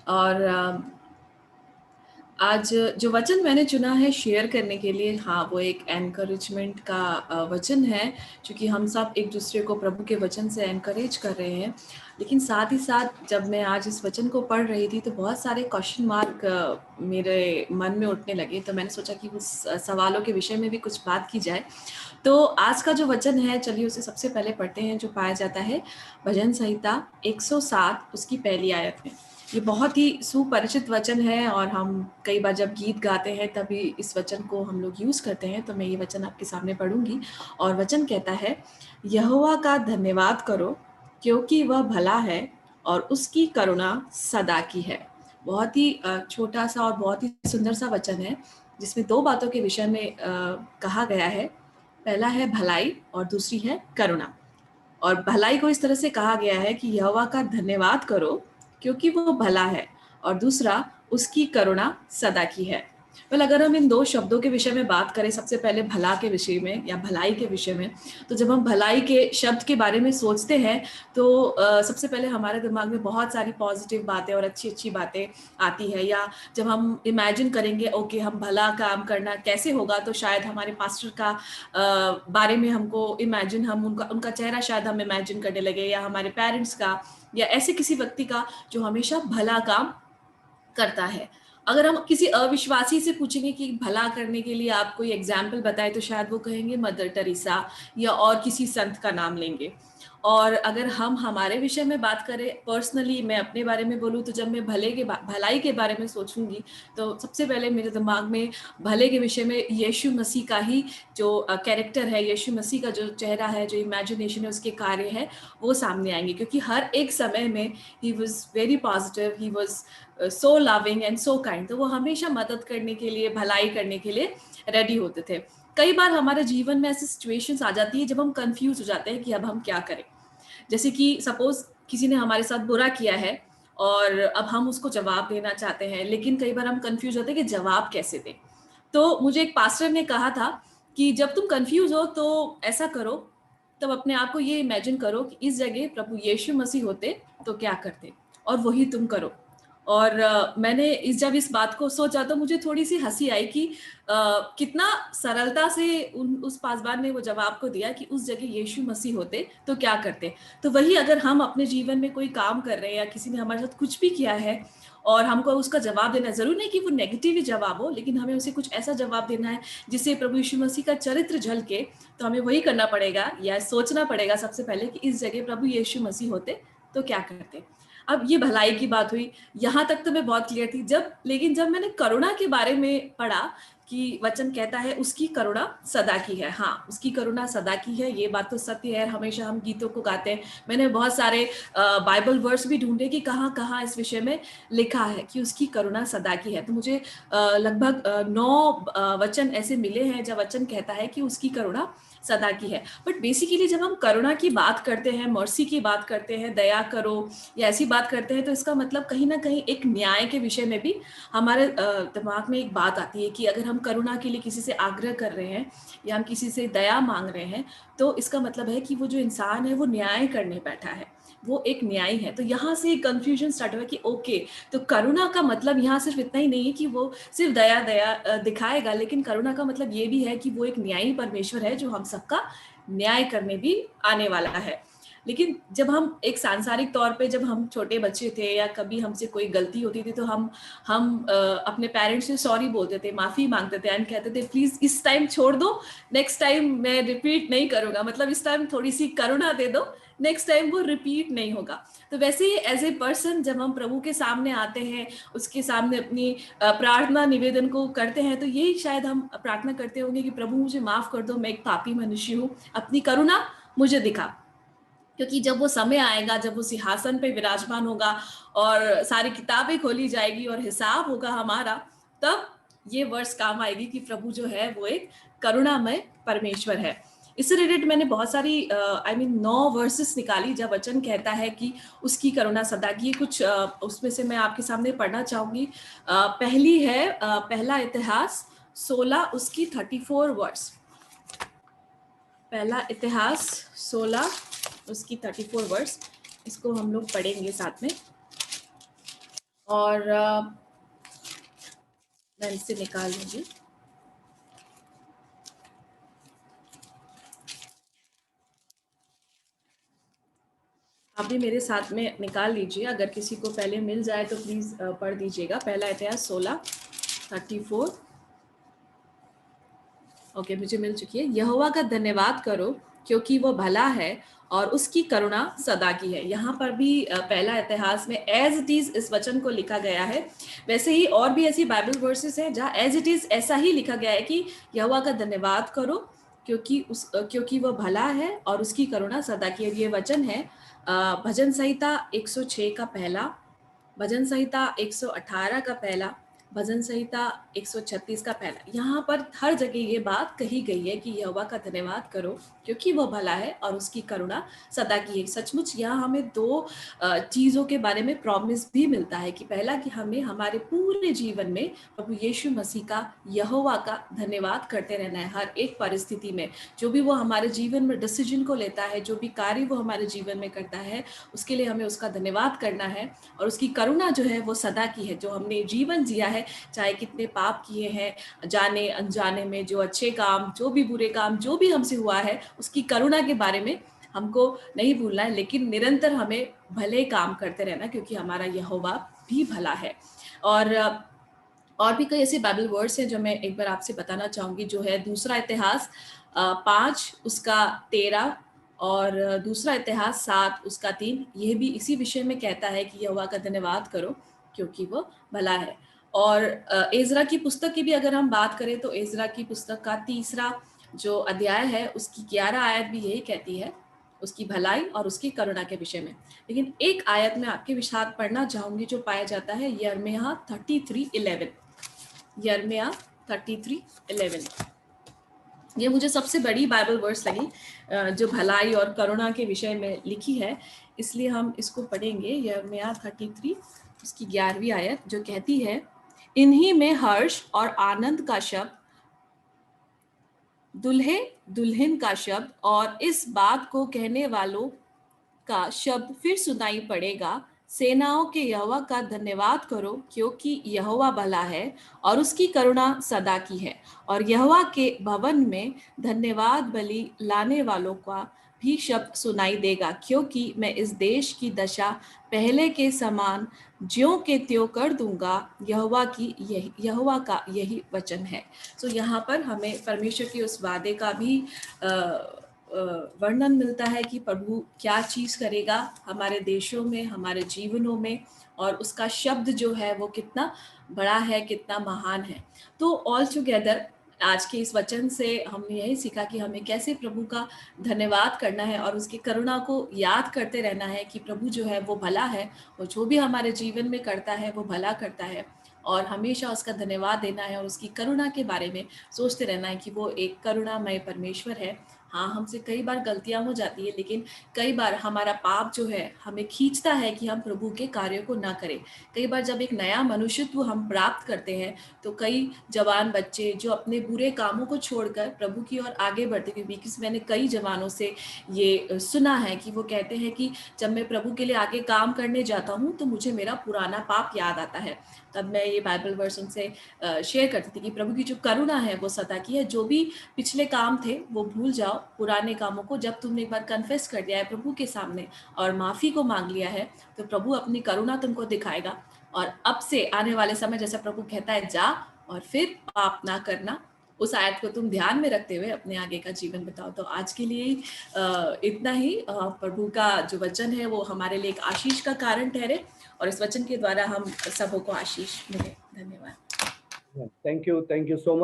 और आज जो वचन मैंने चुना है शेयर करने के लिए, हाँ, वो एक एनकरेजमेंट का वचन है, क्योंकि हम सब एक दूसरे को प्रभु के वचन से एनकरेज कर रहे हैं। लेकिन साथ ही साथ जब मैं आज इस वचन को पढ़ रही थी तो बहुत सारे क्वेश्चन मार्क मेरे मन में उठने लगे, तो मैंने सोचा कि उस सवालों के विषय में भी कुछ बात की जाए। तो आज का जो वचन है, चलिए उसे सबसे पहले पढ़ते हैं, जो पाया जाता है भजन संहिता 107 उसकी पहली आयत में। ये बहुत ही सुपरिचित वचन है और हम कई बार जब गीत गाते हैं तभी इस वचन को हम लोग यूज़ करते हैं। तो मैं ये वचन आपके सामने पढ़ूंगी और वचन कहता है, यहोवा का धन्यवाद करो क्योंकि वह भला है और उसकी करुणा सदा की है। बहुत ही छोटा सा और बहुत ही सुंदर सा वचन है, जिसमें दो बातों के विषय में कहा गया है। पहला है भलाई और दूसरी है करुणा। और भलाई को इस तरह से कहा गया है कि यहोवा का धन्यवाद करो क्योंकि वो भला है, और दूसरा उसकी करुणा सदा की है। अगर हम इन दो शब्दों के विषय में बात करें, सबसे पहले भला के विषय में या भलाई के विषय में, तो जब हम भलाई के शब्द के बारे में सोचते हैं तो सबसे पहले हमारे दिमाग में बहुत सारी पॉजिटिव बातें और अच्छी अच्छी बातें आती है। या जब हम इमेजिन करेंगे ओके हम भला काम करना कैसे होगा, तो शायद हमारे पास्टर का बारे में हमको इमेजिन, हम उनका उनका चेहरा शायद हम इमेजिन करने लगे, या हमारे पेरेंट्स का, या ऐसे किसी व्यक्ति का जो हमेशा भला काम करता है। अगर हम किसी अविश्वासी से पूछेंगे कि भला करने के लिए आप कोई एग्जाम्पल बताए, तो शायद वो कहेंगे मदर टेरेसा या और किसी संत का नाम लेंगे। और अगर हम हमारे विषय में बात करें, पर्सनली मैं अपने बारे में बोलूँ, तो जब मैं भलाई के बारे में सोचूंगी तो सबसे पहले मेरे दिमाग में भले के विषय में यीशु मसीह का ही जो कैरेक्टर है, यीशु मसीह का जो चेहरा है, जो इमेजिनेशन है, उसके कार्य है, वो सामने आएंगे। क्योंकि हर एक समय में he was very positive, he was so loving and so kind. तो वो हमेशा मदद करने के लिए, भलाई करने के लिए रेडी होते थे। कई बार हमारे जीवन में ऐसी सिचुएशंस आ जाती है जब हम कंफ्यूज हो जाते हैं कि अब हम क्या करें। जैसे कि सपोज किसी ने हमारे साथ बुरा किया है और अब हम उसको जवाब देना चाहते हैं, लेकिन कई बार हम कंफ्यूज होते हैं कि जवाब कैसे दें। तो मुझे एक पास्टर ने कहा था कि जब तुम कंफ्यूज हो तो ऐसा करो, तब अपने आप को ये इमेजिन करो कि इस जगह प्रभु यीशु मसीह होते तो क्या करते, और वही तुम करो। और मैंने जब इस बात को सोचा तो मुझे थोड़ी सी हंसी आई कि कितना सरलता से उस पासवान ने वो जवाब को दिया कि उस जगह यीशु मसीह होते तो क्या करते। तो वही अगर हम अपने जीवन में कोई काम कर रहे हैं या किसी ने हमारे साथ कुछ भी किया है और हमको उसका जवाब देना है, जरूर नहीं कि वो नेगेटिव ही जवाब हो, लेकिन हमें उसे कुछ ऐसा जवाब देना है जिससे प्रभु यीशु मसीह का चरित्र झलके, तो हमें वही करना पड़ेगा या सोचना पड़ेगा सबसे पहले कि इस जगह प्रभु यीशु मसीह होते तो क्या करते। अब ये भलाई की बात हुई, यहाँ तक तो मैं बहुत क्लियर थी। लेकिन जब मैंने करुणा के बारे में पढ़ा कि वचन कहता है उसकी करुणा सदा की है, हाँ उसकी करुणा सदा की है, ये बात तो सत्य है। हमेशा हम गीतों को गाते हैं, मैंने बहुत सारे बाइबल वर्स भी ढूंढे कि कहाँ कहाँ इस विषय में लिखा है कि उसकी करुणा सदा की है। तो मुझे लगभग 9 वचन ऐसे मिले हैं जब वचन कहता है कि उसकी करुणा सदा की है। बट बेसिकली जब हम करुणा की बात करते हैं, मर्सी की बात करते हैं, दया करो या ऐसी बात करते हैं, तो इसका मतलब कहीं ना कहीं एक न्याय के विषय में भी हमारे दिमाग में एक बात आती है कि अगर हम करुणा के लिए किसी से आग्रह कर रहे हैं या हम किसी से दया मांग रहे हैं, तो इसका मतलब है कि वो जो इंसान है वो न्याय करने बैठा है, वो एक न्यायी है। तो यहाँ से कंफ्यूजन स्टार्ट हुआ कि ओके, तो करुणा का मतलब यहाँ सिर्फ इतना ही नहीं है कि वो सिर्फ दया दया दिखाएगा, लेकिन करुणा का मतलब ये भी है कि वो एक न्यायी परमेश्वर है जो हम सबका न्याय करने भी आने वाला है। लेकिन जब हम एक सांसारिक तौर पे, जब हम छोटे बच्चे थे या कभी हमसे कोई गलती होती थी, तो हम अपने पेरेंट्स से सॉरी बोलते थे, माफी मांगते थे एंड कहते थे प्लीज इस टाइम छोड़ दो, नेक्स्ट टाइम मैं रिपीट नहीं करूंगा, मतलब इस टाइम थोड़ी सी करुणा दे दो, नेक्स्ट टाइम वो रिपीट नहीं होगा। तो वैसे ही एज ए पर्सन जब हम प्रभु के सामने आते हैं, उसके सामने अपनी प्रार्थना निवेदन को करते हैं, तो यही शायद हम प्रार्थना करते होंगे कि प्रभु मुझे माफ कर दो, मैं एक पापी मनुष्य हूँ, अपनी करुणा मुझे दिखा। क्योंकि जब वो समय आएगा, जब वो सिंहासन पे विराजमान होगा और सारी किताबें खोली जाएगी और हिसाब होगा हमारा, तब ये वर्ष काम आएगी कि प्रभु जो है वो एक करुणामय परमेश्वर है। इससे रिलेटेड मैंने बहुत सारी 9 वर्सेस निकाली जब वचन कहता है कि उसकी करुणा सदा की। कुछ उसमें से मैं आपके सामने पढ़ना चाहूंगी। पहली है पहला इतिहास 16 उसकी 34 वर्स। पहला इतिहास 16 उसकी 34 वर्स, इसको हम लोग पढ़ेंगे साथ में। और मैं इसे निकाल लूंगी। आप भी मेरे साथ में निकाल लीजिए, अगर किसी को पहले मिल जाए तो प्लीज पढ़ दीजिएगा। पहला इतिहास 16:34। ओके, मुझे मिल चुकी है। यहोवा का धन्यवाद करो क्योंकि वो भला है और उसकी करुणा सदा की है। यहाँ पर भी पहला इतिहास में एज इट इज इस वचन को लिखा गया है। वैसे ही और भी ऐसी बाइबल वर्सेस हैं जहाँ एज इट इज ऐसा ही लिखा गया है कि यहोवा का धन्यवाद करो क्योंकि वो भला है और उसकी करुणा सदा की है। ये वचन है भजन संहिता 106 का पहला, भजन संहिता 118 का पहला, भजन संहिता 136 का पहला। यहाँ पर हर जगह ये बात कही गई है कि यहोवा का धन्यवाद करो क्योंकि वो भला है और उसकी करुणा सदा की है। सचमुच यहाँ हमें दो चीज़ों के बारे में प्रॉमिस भी मिलता है कि पहला कि हमें हमारे पूरे जीवन में प्रभु यीशु मसीह का, यहोवा का धन्यवाद करते रहना है हर एक परिस्थिति में। जो भी वो हमारे जीवन में डिसीजन को लेता है, जो भी कार्य वो हमारे जीवन में करता है, उसके लिए हमें उसका धन्यवाद करना है। और उसकी करुणा जो है वो सदा की है। जो हमने जीवन जिया है, चाहे कितने पाप किए हैं जाने अनजाने में, जो अच्छे काम, जो भी बुरे काम, जो भी हमसे हुआ है, उसकी करुणा के बारे में हमको नहीं भूलना है, लेकिन निरंतर हमें भले काम करते रहना क्योंकि हमारा यहोवा भी भला है। और भी कई ऐसे बाइबल वर्ड्स हैं जो मैं एक बार आपसे बताना चाहूँगी, जो है दूसरा इतिहास 5 उसका 13 और दूसरा इतिहास 7 उसका 3। यह भी इसी विषय में कहता है कि यहोवा का धन्यवाद करो क्योंकि वो भला है। और एजरा की पुस्तक की भी अगर हम बात करें तो एजरा की पुस्तक का 3रा जो अध्याय है उसकी 11 आयत भी यही कहती है उसकी भलाई और उसकी करुणा के विषय में। लेकिन एक आयत में आपके साथ पढ़ना चाहूंगी जो पाया जाता है यिर्मयाह 33:11। यिर्मयाह 33:11 ये मुझे सबसे बड़ी बाइबल वर्स लगी जो भलाई और करुणा के विषय में लिखी है, इसलिए हम इसको पढ़ेंगे। यिर्मयाह 33 उसकी 11वीं आयत जो कहती है, इन्हीं में हर्ष और आनंद का शब्द, दुल्हे दुल्हन का शब्द और इस बात को कहने वालों का शब्द फिर सुनाई पड़ेगा, सेनाओं के यहोवा का धन्यवाद करो क्योंकि यहोवा भला है और उसकी करुणा सदा की है। और यहोवा के भवन में धन्यवाद बलि लाने वालों का भी शब्द सुनाई देगा क्योंकि मैं इस देश की दशा पहले के समान ज्यों के त्यों कर दूंगा। यहोवा का यही वचन है। तो यहाँ पर हमें परमेश्वर के उस वादे का भी वर्णन मिलता है कि प्रभु क्या चीज़ करेगा हमारे देशों में, हमारे जीवनों में, और उसका शब्द जो है वो कितना बड़ा है, कितना महान है। तो ऑल टुगेदर आज के इस वचन से हमने यही सीखा कि हमें कैसे प्रभु का धन्यवाद करना है और उसकी करुणा को याद करते रहना है कि प्रभु जो है वो भला है, वो जो भी हमारे जीवन में करता है वो भला करता है, और हमेशा उसका धन्यवाद देना है और उसकी करुणा के बारे में सोचते रहना है कि वो एक करुणामय परमेश्वर है। हाँ, हमसे कई बार गलतियां हो जाती है, लेकिन कई बार हमारा पाप जो है हमें खींचता है कि हम प्रभु के कार्यों को ना करें। कई बार जब एक नया मनुष्यत्व हम प्राप्त करते हैं तो कई जवान बच्चे जो अपने बुरे कामों को छोड़कर प्रभु की ओर आगे बढ़ते हैं, क्योंकि मैंने कई जवानों से ये सुना है कि वो कहते हैं कि जब मैं प्रभु के लिए आगे काम करने जाता हूँ तो मुझे मेरा पुराना पाप याद आता है। तब मैं ये बाइबल वर्स उनसे शेयर करती थी कि प्रभु की जो करुणा है वो सदा की है। जो भी पिछले काम थे वो भूल जाओ, पुराने कामों को जब तुमने एक बार कन्फेस कर दिया है प्रभु के सामने और माफ़ी को मांग लिया है तो प्रभु अपनी करुणा तुमको दिखाएगा। और अब से आने वाले समय जैसा प्रभु कहता है जा और फिर पाप ना करना, उस आयत को तुम ध्यान में रखते हुए अपने आगे का जीवन बताओ। तो आज के लिए इतना ही। प्रभु का जो वचन है वो हमारे लिए एक आशीष का कारण ठहरे और इस वचन के द्वारा हम सबों को आशीष मिले। धन्यवाद। Thank you so much.